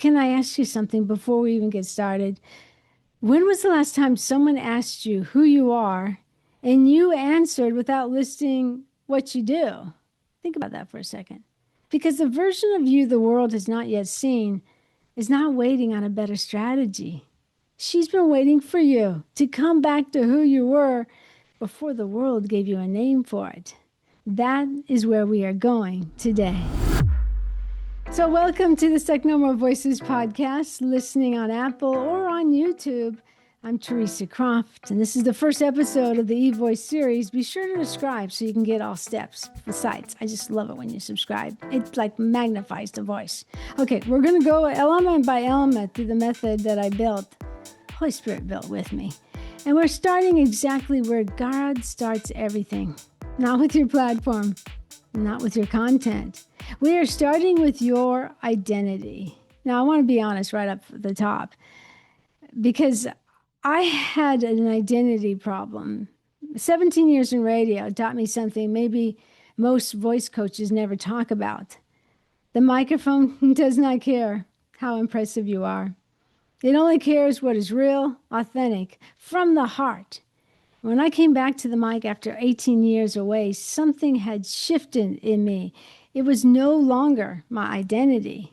can I ask you something before we even get started? When was the last time someone asked you who you are and you answered without listing what you do? Think about that for a second. Because the version of you the world has not yet seen is not waiting on a better strategy. She's been waiting for you to come back to who you were before the world gave you a name for it. That is where we are going today. So welcome to the Stuck No More Voices podcast, listening on Apple or on YouTube. I'm Theresa Croft, and this is the first episode of the E.V.O.I.C.E series. Be sure to subscribe so you can get all steps. Besides, I just love it when you subscribe. It like magnifies the voice. Okay, we're going to go element by element through the method that I built. Holy Spirit built with me. And we're starting exactly where God starts everything. Not with your platform, not with your content. We are starting with your identity. Now, I want to be honest right up at the top, because I had an identity problem. 17 years in radio taught me something maybe most voice coaches never talk about. The microphone does not care how impressive you are. It only cares what is real, authentic, from the heart. When I came back to the mic after 18 years away, something had shifted in me. It was no longer my identity.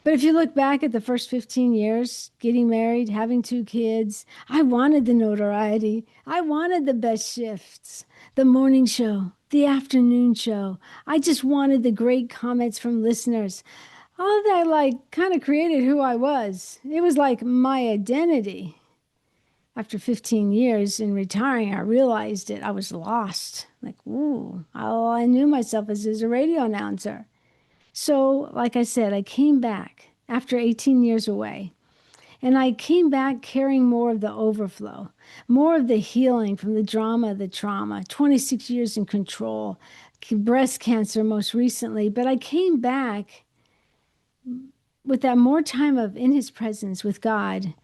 But if you look back at the first 15 years, getting married, having 2 kids, I wanted the notoriety. I wanted the best shifts, the morning show, the afternoon show. I just wanted the great comments from listeners. All of that kind of created who I was. It was like my identity. After 15 years in retiring, I realized it. I was lost. All I knew myself as a radio announcer. So, like I said, I came back after 18 years away. And I came back carrying more of the overflow, more of the healing from the drama, the trauma, 26 years in control, breast cancer most recently. But I came back with that more time of in his presence with God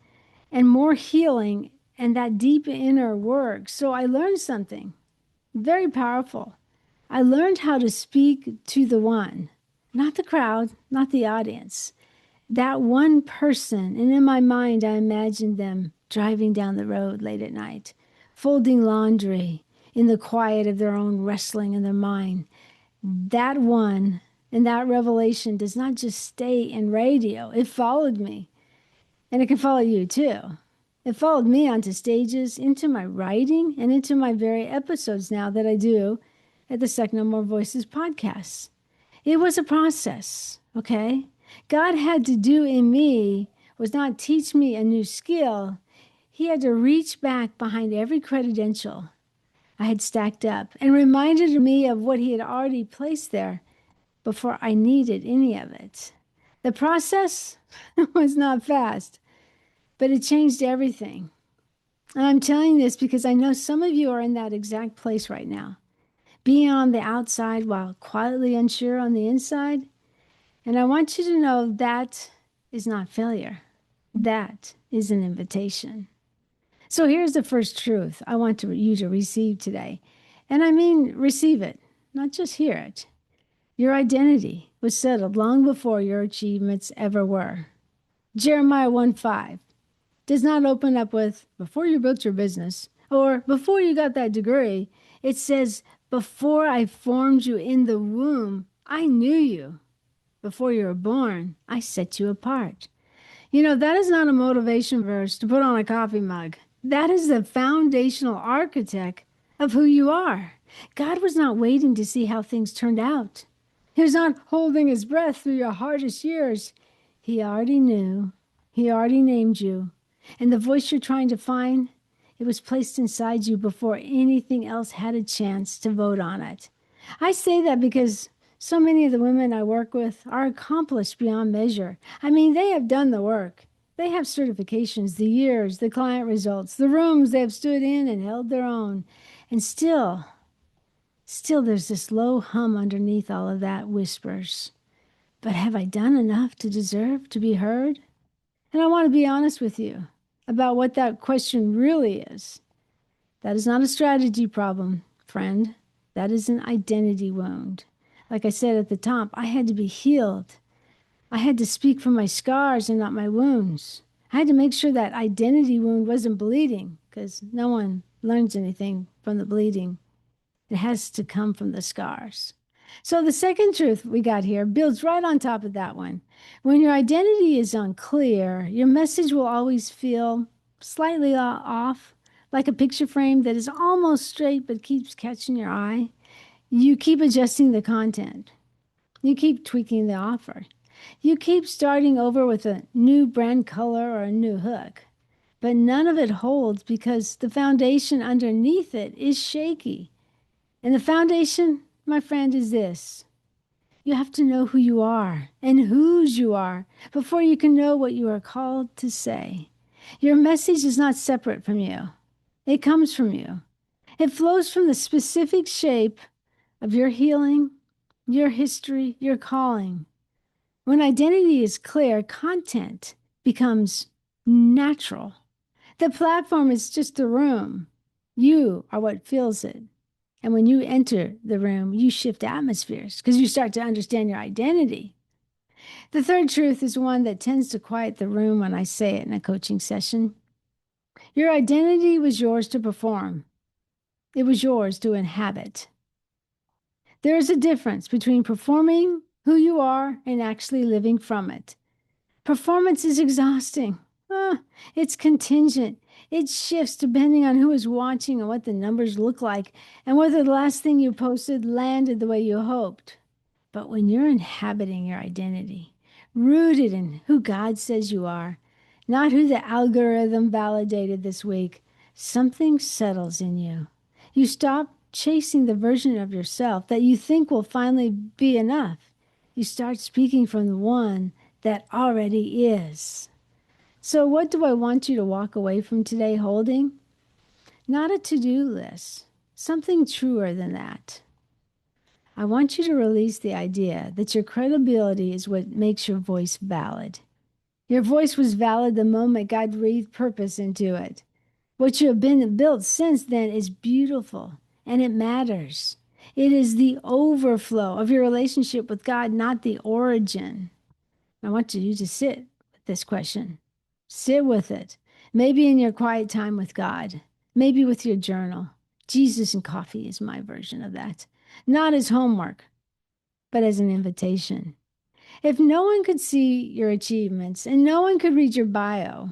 and more healing and that deep inner work. So I learned something very powerful. I learned how to speak to the one, not the crowd, not the audience, that one person. And in my mind, I imagined them driving down the road late at night, folding laundry in the quiet of their own wrestling in their mind. That one and that revelation does not just stay in radio. It followed me, and it can follow you too. It followed me onto stages, into my writing, and into my very episodes now that I do at the Stuck No More Voices podcast. It was a process, okay? God had to do in me was not teach me a new skill. He had to reach back behind every credential I had stacked up and reminded me of what he had already placed there before I needed any of it. The process was not fast, but it changed everything. And I'm telling this because I know some of you are in that exact place right now, being on the outside while quietly unsure on the inside. And I want you to know that is not failure. That is an invitation. So here's the first truth I want you to receive today. And I mean receive it, not just hear it. Your identity was settled long before your achievements ever were. Jeremiah 1:5 does not open up with, before you built your business, or before you got that degree. It says, before I formed you in the womb, I knew you. Before you were born, I set you apart. You know, that is not a motivation verse to put on a coffee mug. That is the foundational architect of who you are. God was not waiting to see how things turned out. He was not holding his breath through your hardest years. He already knew. He already named you. And the voice you're trying to find, it was placed inside you before anything else had a chance to vote on it. I say that because so many of the women I work with are accomplished beyond measure. I mean, they have done the work. They have certifications, the years, the client results, the rooms they have stood in and held their own. And still there's this low hum underneath all of that whispers. But have I done enough to deserve to be heard? And I want to be honest with you about what that question really is. That is not a strategy problem, friend. That is an identity wound. Like I said at the top, I had to be healed I had to speak from my scars and not my wounds. I had to make sure that identity wound wasn't bleeding, because no one learns anything from the bleeding. It has to come from the scars. So the second truth we got here builds right on top of that one. When your identity is unclear, your message will always feel slightly off, like a picture frame that is almost straight but keeps catching your eye. You keep adjusting the content. You keep tweaking the offer. You keep starting over with a new brand color or a new hook. But none of it holds because the foundation underneath it is shaky. And the foundation, my friend, is this. You have to know who you are and whose you are before you can know what you are called to say. Your message is not separate from you. It comes from you. It flows from the specific shape of your healing, your history, your calling. When identity is clear, content becomes natural. The platform is just a room. You are what fills it. And when you enter the room, you shift atmospheres because you start to understand your identity. The third truth is one that tends to quiet the room when I say it in a coaching session. Your identity was yours to perform. It was yours to inhabit. There is a difference between performing who you are and actually living from it. Performance is exhausting. It's contingent. It shifts depending on who is watching and what the numbers look like and whether the last thing you posted landed the way you hoped. But when you're inhabiting your identity, rooted in who God says you are, not who the algorithm validated this week, something settles in you. You stop chasing the version of yourself that you think will finally be enough. You start speaking from the one that already is. So what do I want you to walk away from today holding? Not a to-do list, something truer than that. I want you to release the idea that your credibility is what makes your voice valid. Your voice was valid the moment God breathed purpose into it. What you have been built since then is beautiful, and it matters. It is the overflow of your relationship with God, not the origin. I want you to sit with this question. Sit with it. Maybe in your quiet time with God. Maybe with your journal. Jesus and coffee is my version of that. Not as homework, but as an invitation. If no one could see your achievements and no one could read your bio,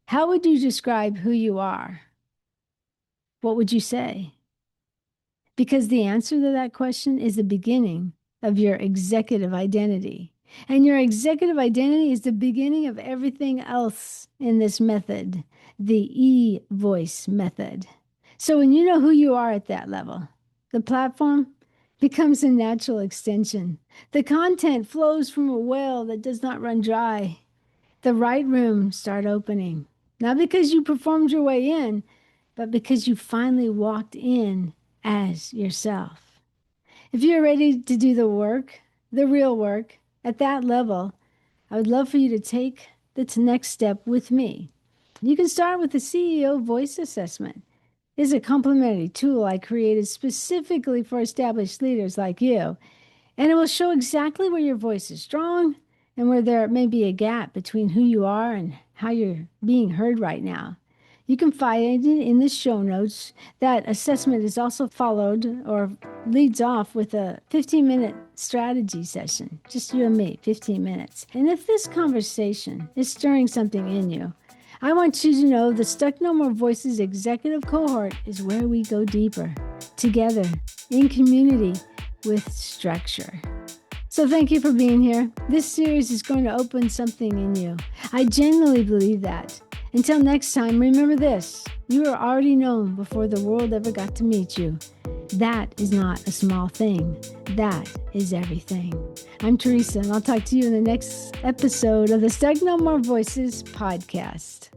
how would you describe who you are? What would you say? Because the answer to that question is the beginning of your executive identity. And your executive identity is the beginning of everything else in this method, the E.V.O.I.C.E method. So when you know who you are at that level, the platform becomes a natural extension. The content flows from a well that does not run dry. The right rooms start opening, not because you performed your way in, but because you finally walked in as yourself. If you're ready to do the work, the real work, at that level, I would love for you to take the next step with me. You can start with the CEO Voice Assessment. It's a complimentary tool I created specifically for established leaders like you, and it will show exactly where your voice is strong and where there may be a gap between who you are and how you're being heard right now. You can find it in the show notes. That assessment is also followed or leads off with a 15-minute strategy session. Just you and me, 15 minutes. And if this conversation is stirring something in you, I want you to know the Stuck No More Voices executive cohort is where we go deeper, together, in community, with structure. So thank you for being here. This series is going to open something in you. I genuinely believe that. Until next time, remember this. You are already known before the world ever got to meet you. That is not a small thing. That is everything. I'm Theresa, and I'll talk to you in the next episode of the Stuck No More Voices podcast.